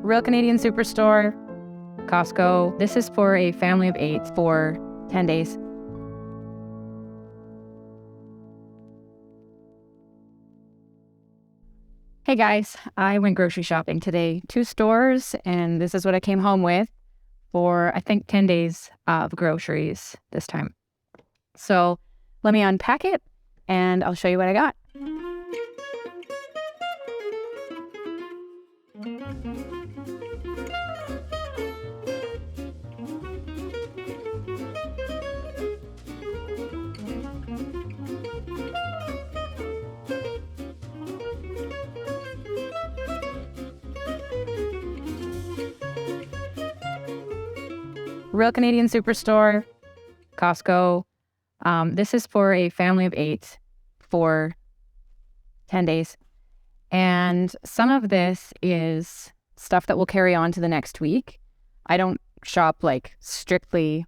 Real Canadian Superstore, Costco. This is for a family of 8 for 10 days. Hey guys, I went grocery shopping today. 2 stores, and this is what I came home with for, I think, 10 days of groceries this time. So let me unpack it, and I'll show you what I got. Real Canadian Superstore, Costco. This is for a family of 8 for 10 days. And some of this is stuff that will carry on to the next week. I don't shop like strictly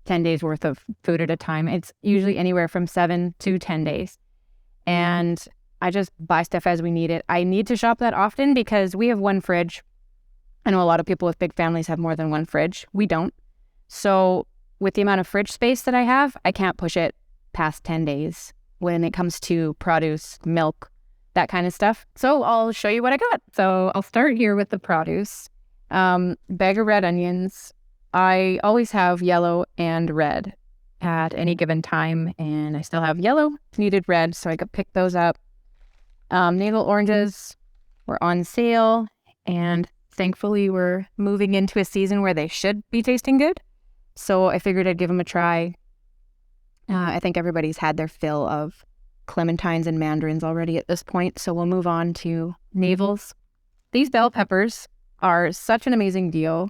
10 days worth of food at a time. It's usually anywhere from 7 to 10 days. And I just buy stuff as we need it. I need to shop that often because we have one fridge. I know a lot of people with big families have more than one fridge. We don't. So with the amount of fridge space that I have, I can't push it past 10 days when it comes to produce, milk, that kind of stuff. So I'll show you what I got. So I'll start here with the produce. Bag of red onions. I always have yellow and red at any given time, and I still have yellow, needed red, so I could pick those up. Navel oranges were on sale, and thankfully we're moving into a season where they should be tasting good. So I figured I'd give them a try. I think everybody's had their fill of clementines and mandarins already at this point, so we'll move on to navels. These bell peppers are such an amazing deal.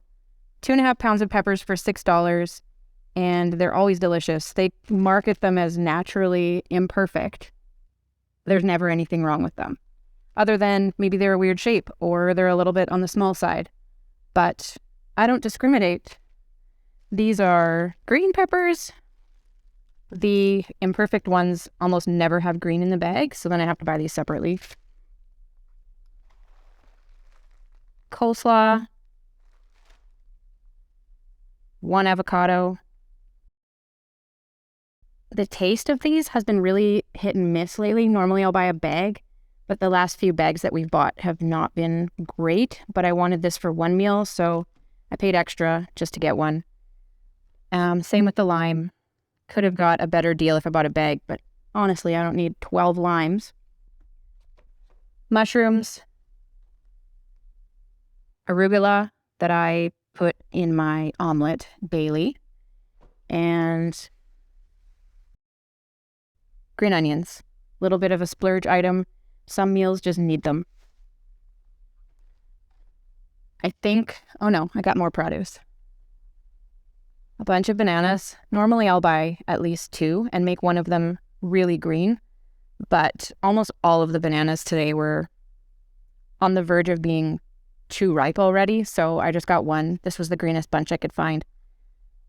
2.5 pounds of peppers for $6, and they're always delicious. They market them as naturally imperfect. There's never anything wrong with them, other than maybe they're a weird shape or they're a little bit on the small side. But I don't discriminate. These are green peppers. The imperfect ones almost never have green in the bag, so then I have to buy these separately. Coleslaw. 1 avocado. The taste of these has been really hit and miss lately. Normally I'll buy a bag, but the last few bags that we've bought have not been great. But I wanted this for one meal, so I paid extra just to get one. Same with the lime. Could have got a better deal if I bought a bag, but honestly, I don't need 12 limes. Mushrooms. Arugula that I put in my omelet, Bailey. And green onions. Little bit of a splurge item. Some meals just need them. I got more produce. A bunch of bananas. Normally I'll buy at least 2 and make one of them really green, but almost all of the bananas today were on the verge of being too ripe already, so I just got one. This was the greenest bunch I could find.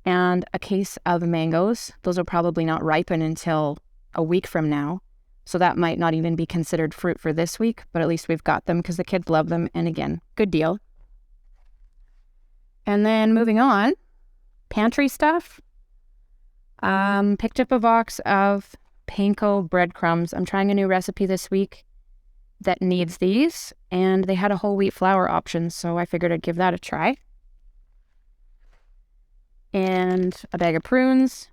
And a case of mangoes. Those will probably not ripen until a week from now, so that might not even be considered fruit for this week, but at least we've got them because the kids love them, and again, good deal. And then moving on, pantry stuff. Picked up a box of panko breadcrumbs. I'm trying a new recipe this week that needs these, and they had a whole wheat flour option, so I figured I'd give that a try. And a bag of prunes.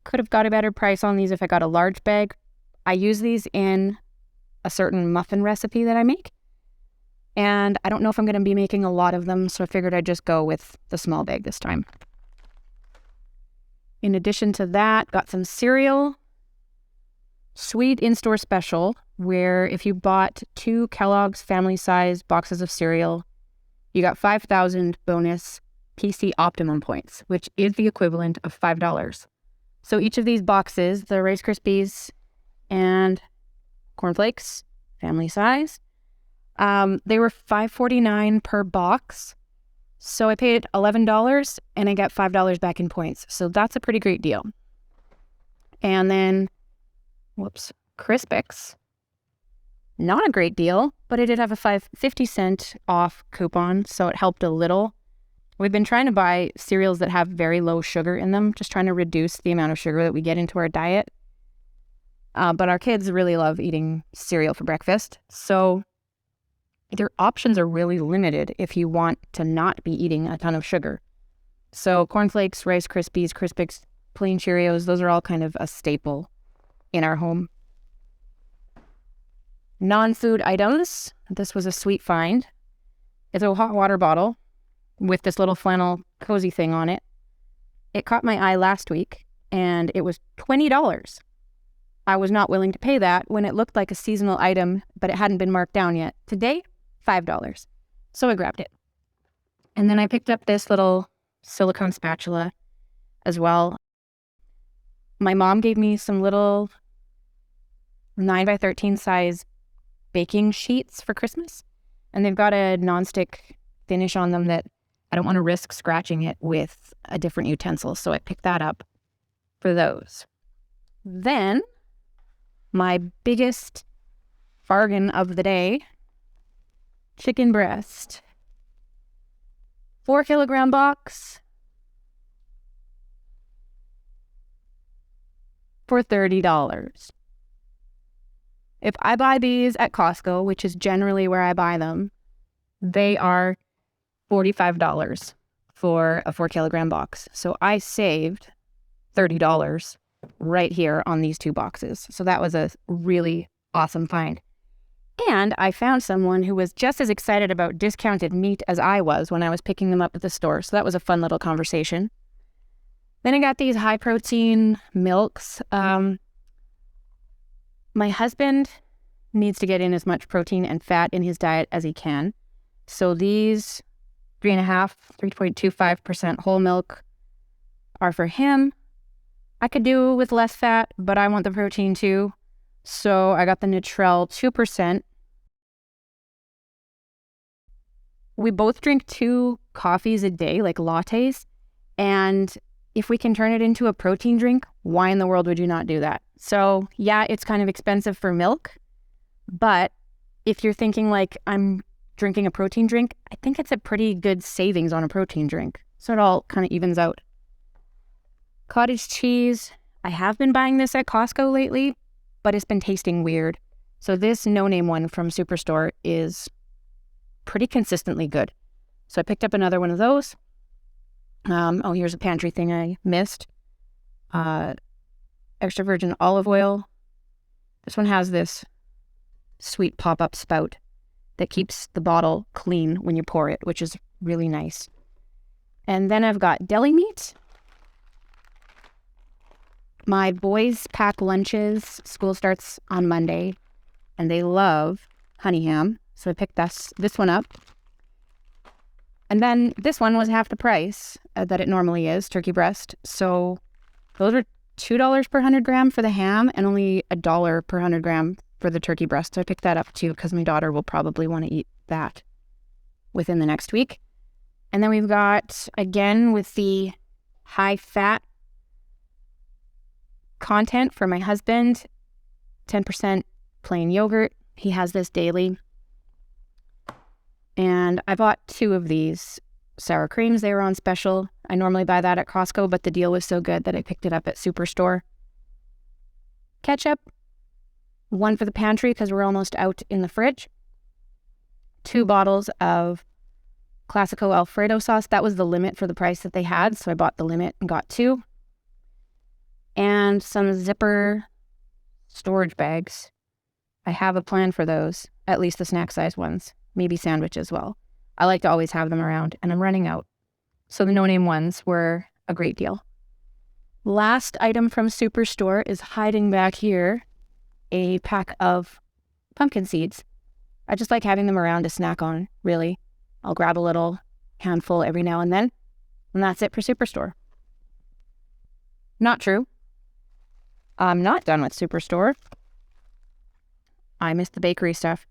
Could have got a better price on these if I got a large bag. I use these in a certain muffin recipe that I make, and I don't know if I'm going to be making a lot of them, so I figured I'd just go with the small bag this time. In addition to that, got some cereal. Sweet in-store special, where if you bought 2 Kellogg's family-size boxes of cereal, you got 5,000 bonus PC Optimum points, which is the equivalent of $5. So each of these boxes, the Rice Krispies and cornflakes, family size, they were $5.49 per box. So I paid $11 and I got $5 back in points. So that's a pretty great deal. And then, Crispix Not a great deal, but it did have a 50-cent off coupon, so it helped a little. We've been trying to buy cereals that have very low sugar in them, just trying to reduce the amount of sugar that we get into our diet. But our kids really love eating cereal for breakfast, so their options are really limited if you want to not be eating a ton of sugar. So cornflakes, Rice Krispies, Crispix, plain Cheerios, those are all kind of a staple in our home. Non-food items. This was a sweet find. It's a hot water bottle with this little flannel cozy thing on it. It caught my eye last week, and it was $20. I was not willing to pay that when it looked like a seasonal item, but it hadn't been marked down yet. Today, $5. So I grabbed it. And then I picked up this little silicone spatula as well. My mom gave me some little 9x13 size baking sheets for Christmas, and they've got a nonstick finish on them that I don't want to risk scratching it with a different utensil, so I picked that up for those. Then my biggest bargain of the day, chicken breast, 4-kilogram box for $30. If I buy these at Costco, which is generally where I buy them, they are $45 for a 4-kilogram box. So I saved $30 right here on these 2 boxes. So that was a really awesome find. And I found someone who was just as excited about discounted meat as I was when I was picking them up at the store. So that was a fun little conversation. Then I got these high-protein milks. My husband needs to get in as much protein and fat in his diet as he can. So these 3.25% whole milk are for him. I could do with less fat, but I want the protein too. So I got the Nutrell 2%. We both drink 2 coffees a day, like lattes. And if we can turn it into a protein drink, why in the world would you not do that? So yeah, it's kind of expensive for milk, but if you're thinking like I'm drinking a protein drink, I think it's a pretty good savings on a protein drink. So it all kind of evens out. Cottage cheese. I have been buying this at Costco lately, but it's been tasting weird. So this no-name one from Superstore is pretty consistently good. So I picked up another one of those. Here's a pantry thing I missed. Extra virgin olive oil. This one has this sweet pop-up spout that keeps the bottle clean when you pour it, which is really nice. And then I've got deli meat. My boys pack lunches. School starts on Monday, and they love honey ham. So I picked this one up. And then this one was half the price that it normally is, turkey breast. So those are $2 per 100 gram for the ham and only $1 per 100 gram for the turkey breast. So I picked that up too because my daughter will probably want to eat that within the next week. And then we've got, again, with the high fat content for my husband, 10% plain yogurt. He has this daily. And I bought 2 of these sour creams. They were on special. I normally buy that at Costco, but the deal was so good that I picked it up at Superstore. Ketchup, 1 for the pantry because we're almost out in the fridge. 2 bottles of Classico Alfredo sauce. That was the limit for the price that they had, so I bought the limit and got 2. And some zipper storage bags. I have a plan for those, at least the snack size ones. Maybe sandwich as well. I like to always have them around, and I'm running out. So the no-name ones were a great deal. Last item from Superstore is hiding back here, a pack of pumpkin seeds. I just like having them around to snack on, really. I'll grab a little handful every now and then, and that's it for Superstore. Not true. I'm not done with Superstore. I missed the bakery stuff.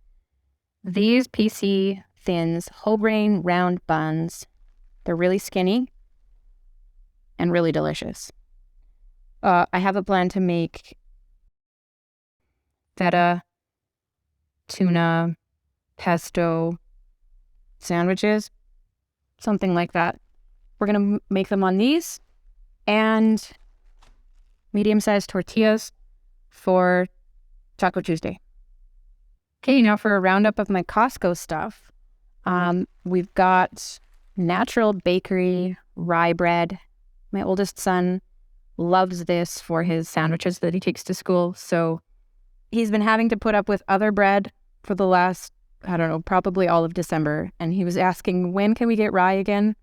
These PC Thins whole grain round buns, they're really skinny and really delicious. I have a plan to make feta tuna, pesto sandwiches, something like that. We're going to make them on these, and medium-sized tortillas for Taco Tuesday. Okay, now for a roundup of my Costco stuff. We've got natural bakery rye bread. My oldest son loves this for his sandwiches that he takes to school. So he's been having to put up with other bread for the last, I don't know, probably all of December. And he was asking, when can we get rye again?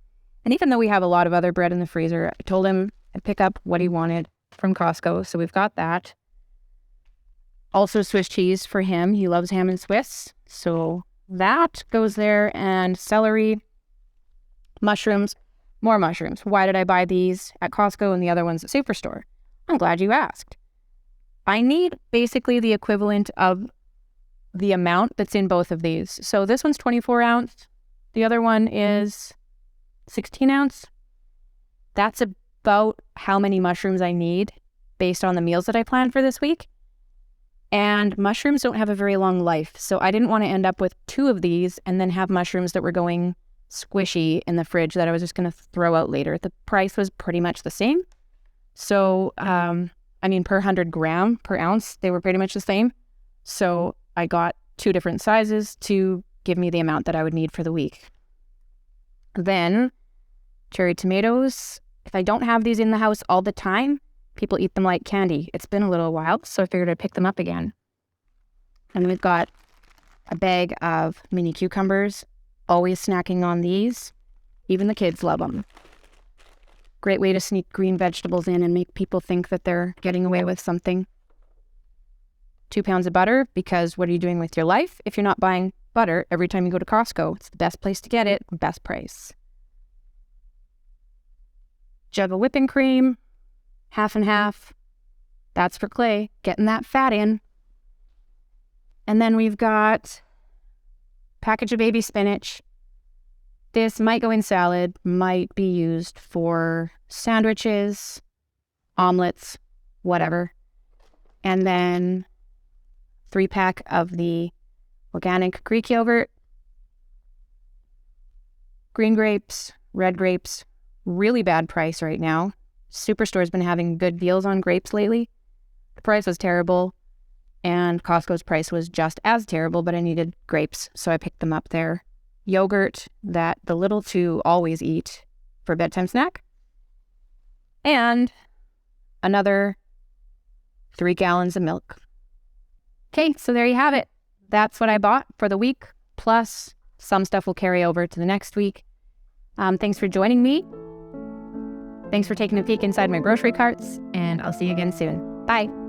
And even though we have a lot of other bread in the freezer, I told him I'd pick up what he wanted from Costco. So we've got that. Also Swiss cheese for him. He loves ham and Swiss. So that goes there. And celery, mushrooms, more mushrooms. Why did I buy these at Costco and the other ones at Superstore? I'm glad you asked. I need basically the equivalent of the amount that's in both of these. So this one's 24 ounce. The other one is 16 ounce. That's about how many mushrooms I need based on the meals that I plan for this week. And mushrooms don't have a very long life. So I didn't want to end up with 2 of these and then have mushrooms that were going squishy in the fridge that I was just going to throw out later. The price was pretty much the same. So, per 100 gram, per ounce, they were pretty much the same. So I got 2 different sizes to give me the amount that I would need for the week. Then cherry tomatoes. If I don't have these in the house all the time, people eat them like candy. It's been a little while, so I figured I'd pick them up again. And we've got a bag of mini cucumbers. Always snacking on these. Even the kids love them. Great way to sneak green vegetables in and make people think that they're getting away with something. 2 pounds of butter, because what are you doing with your life if you're not buying butter every time you go to Costco? It's the best place to get it, best price. Jug of whipping cream, half and half. That's for Clay, getting that fat in. And then we've got package of baby spinach. This might go in salad, might be used for sandwiches, omelets, whatever. And then 3-pack of the organic Greek yogurt. Green grapes, red grapes, really bad price right now. Superstore's been having good deals on grapes lately. The price was terrible. And Costco's price was just as terrible, but I needed grapes, so I picked them up there. Yogurt that the little two always eat for a bedtime snack. And another 3 gallons of milk. Okay, so there you have it. That's what I bought for the week, plus some stuff will carry over to the next week. Thanks for joining me. Thanks for taking a peek inside my grocery carts, and I'll see you again soon. Bye.